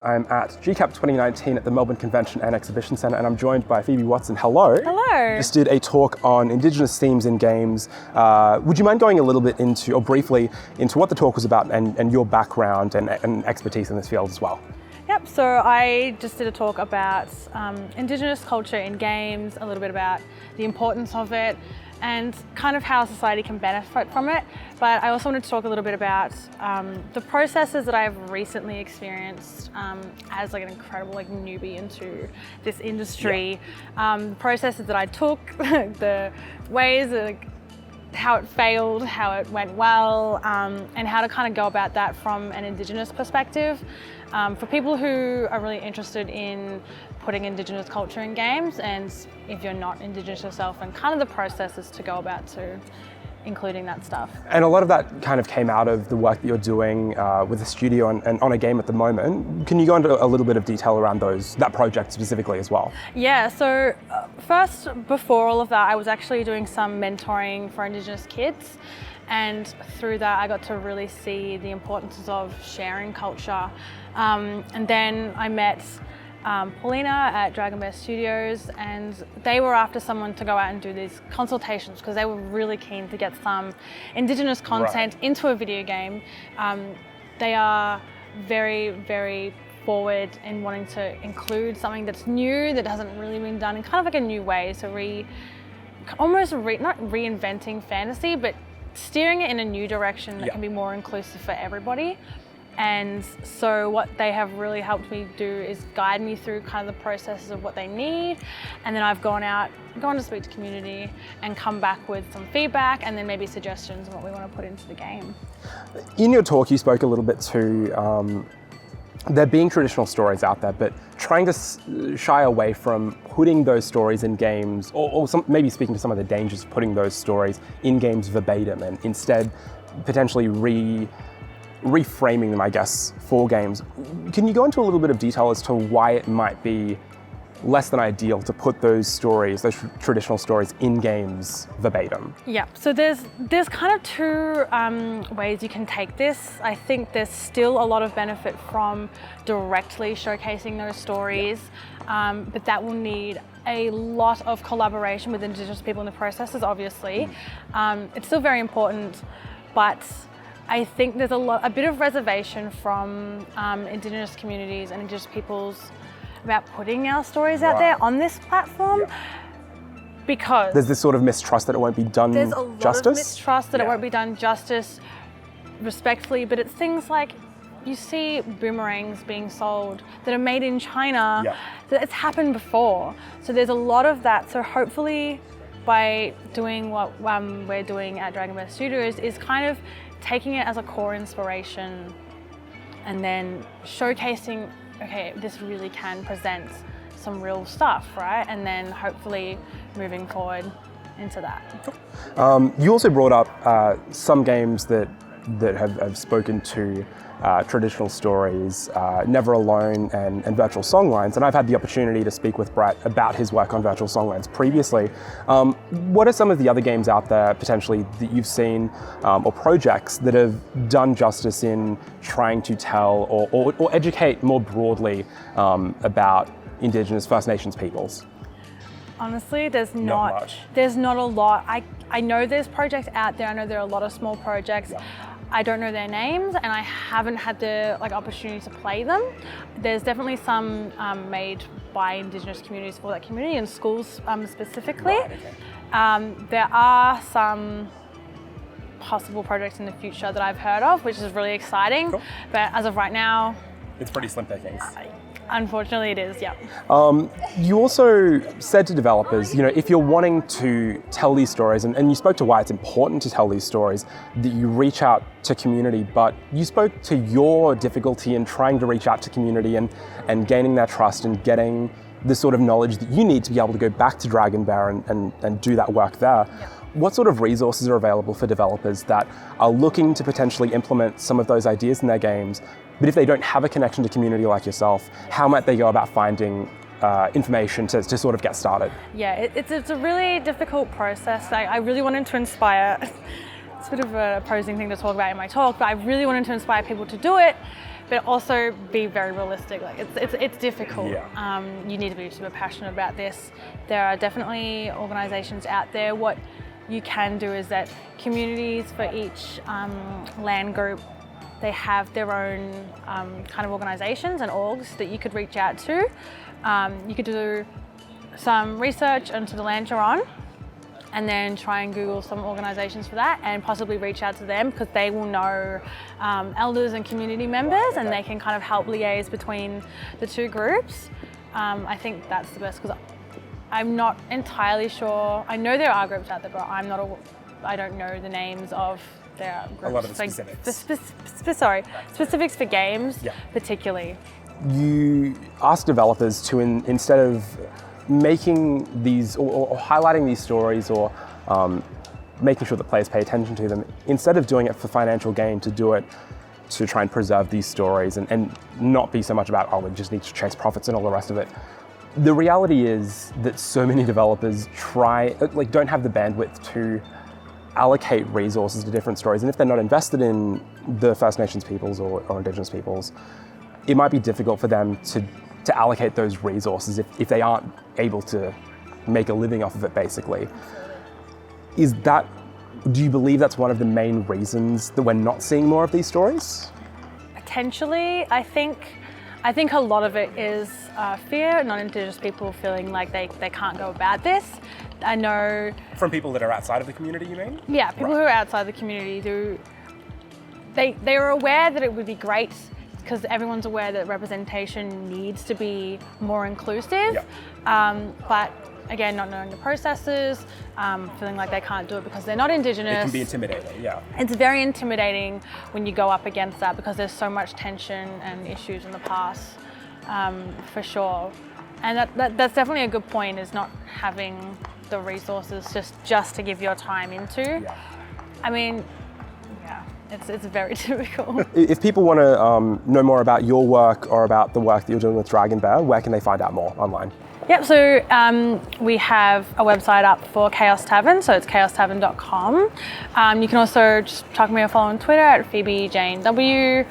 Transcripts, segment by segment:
I'm at GCAP 2019 at the Melbourne Convention and Exhibition Centre, and I'm joined by Phoebe Watson. Hello. Hello. Just did a talk on Indigenous themes in games. Would you mind going a little bit into, or briefly, into what the talk was about and your background and expertise in this field as well? Yep, so I just did a talk about Indigenous culture in games, a little bit about the importance of it, and kind of how society can benefit from it. But I also wanted to talk a little bit about the processes that I've recently experienced as like an incredible newbie into this industry. The processes that I took, the ways that, how it failed, how it went well, and how to kind of go about that from an Indigenous perspective. For people who are really interested in putting Indigenous culture in games, and if you're not Indigenous yourself, and kind of the processes to go about to including that stuff. And a lot of that kind of came out of the work that you're doing with the studio and on a game at the moment. Can you go into a little bit of detail around that project specifically as well? Yeah, so first, before all of that, I was actually doing some mentoring for Indigenous kids. And through that, I got to really see the importance of sharing culture. And then I met Paulina at Dragon Bear Studios, and they were after someone to go out and do these consultations because they were really keen to get some Indigenous content into a video game. They are very, very forward in wanting to include something that's new, that hasn't really been done in kind of like a new way. So not reinventing fantasy, but steering it in a new direction that can be more inclusive for everybody. And so what they have really helped me do is guide me through kind of the processes of what they need. And then I've gone to speak to community and come back with some feedback and then maybe suggestions on what we want to put into the game. In your talk, you spoke a little bit to there being traditional stories out there, but trying to shy away from putting those stories in games, or maybe speaking to some of the dangers of putting those stories in games verbatim, and instead potentially reframing them, I guess, for games. Can you go into a little bit of detail as to why it might be less than ideal to put those stories, those traditional stories, in games verbatim? Yeah, so there's kind of two ways you can take this. I think there's still a lot of benefit from directly showcasing those stories, but that will need a lot of collaboration with Indigenous people in the processes, obviously. It's still very important, but I think there's a bit of reservation from Indigenous communities and Indigenous peoples about putting our stories out there on this platform, because there's this sort of mistrust that it won't be done justice. There's a lot of mistrust that it won't be done justice respectfully, but it's things like you see boomerangs being sold that are made in China, that it's happened before. So there's a lot of that. So hopefully by doing what we're doing at Dragon Bear Studios is kind of taking it as a core inspiration and then showcasing, okay, this really can present some real stuff, right? And then hopefully moving forward into that. You also brought up some games that have spoken to traditional stories, Never Alone and Virtual Songlines, and I've had the opportunity to speak with Brett about his work on Virtual Songlines previously. What are some of the other games out there potentially that you've seen, or projects that have done justice in trying to tell or educate more broadly about Indigenous First Nations peoples? Honestly, there's not a lot. I know there's projects out there. I know there are a lot of small projects. I don't know their names, and I haven't had the opportunity to play them. There's definitely some made by Indigenous communities for that community, and schools specifically. There are some possible projects in the future that I've heard of, which is really exciting. Cool. But as of right now, it's pretty slim pickings. Unfortunately, it is, yeah. You also said to developers, if you're wanting to tell these stories, and you spoke to why it's important to tell these stories, that you reach out to community, but you spoke to your difficulty in trying to reach out to community and gaining their trust and getting the sort of knowledge that you need to be able to go back to Dragon Bear and do that work there. Yeah. What sort of resources are available for developers that are looking to potentially implement some of those ideas in their games, but if they don't have a connection to community like yourself, how might they go about finding information to sort of get started? Yeah, it's a really difficult process. I really wanted to inspire it's a bit of an opposing thing to talk about in my talk, but I really wanted to inspire people to do it, but also be very realistic. Like it's difficult. Yeah. You need to be super passionate about this. There are definitely organisations out there. What you can do is that communities for each land group, they have their own kind of organisations and orgs that you could reach out to. You could do some research into the land you're on, and then try and Google some organisations for that and possibly reach out to them, because they will know elders and community members, and they can kind of help liaise between the two groups. I think that's the best, because I'm not entirely sure. I know there are groups out there, but I don't know the names of their groups. A lot of the specifics. Specifics for games, particularly. You ask developers to, instead of making these or highlighting these stories, or making sure that players pay attention to them, instead of doing it for financial gain, to do it to try and preserve these stories and not be so much about, we just need to chase profits and all the rest of it. The reality is that so many developers don't have the bandwidth to allocate resources to different stories, and if they're not invested in the First Nations peoples or Indigenous peoples, it might be difficult for them to allocate those resources if they aren't able to make a living off of it, basically. Do you believe that's one of the main reasons that we're not seeing more of these stories? Potentially. I think a lot of it is fear, non-Indigenous people feeling like they can't go about this. I know... From people that are outside of the community, you mean? Yeah, people who are outside the community they're aware that it would be great, because everyone's aware that representation needs to be more inclusive. But again, not knowing the processes, feeling like they can't do it because they're not Indigenous. It can be intimidating, yeah. It's very intimidating when you go up against that, because there's so much tension and issues in the past, for sure. And that's definitely a good point, is not having the resources just to give your time into. Yeah. I mean, it's very difficult. If people want to know more about your work or about the work that you're doing with Dragon Bear, where can they find out more online? Yep, so we have a website up for Chaos Tavern, so it's chaostavern.com. You can also just chuck me a follow on Twitter at Phoebe Jane W. If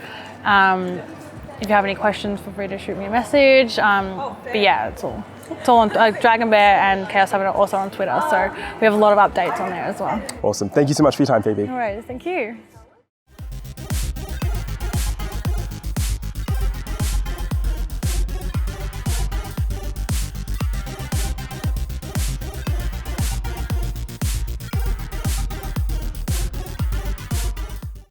you have any questions, feel free to shoot me a message. But yeah, it's all on Dragon Bear and Chaos Tavern are also on Twitter, so we have a lot of updates on there as well. Awesome. Thank you so much for your time, Phoebe. All right, thank you.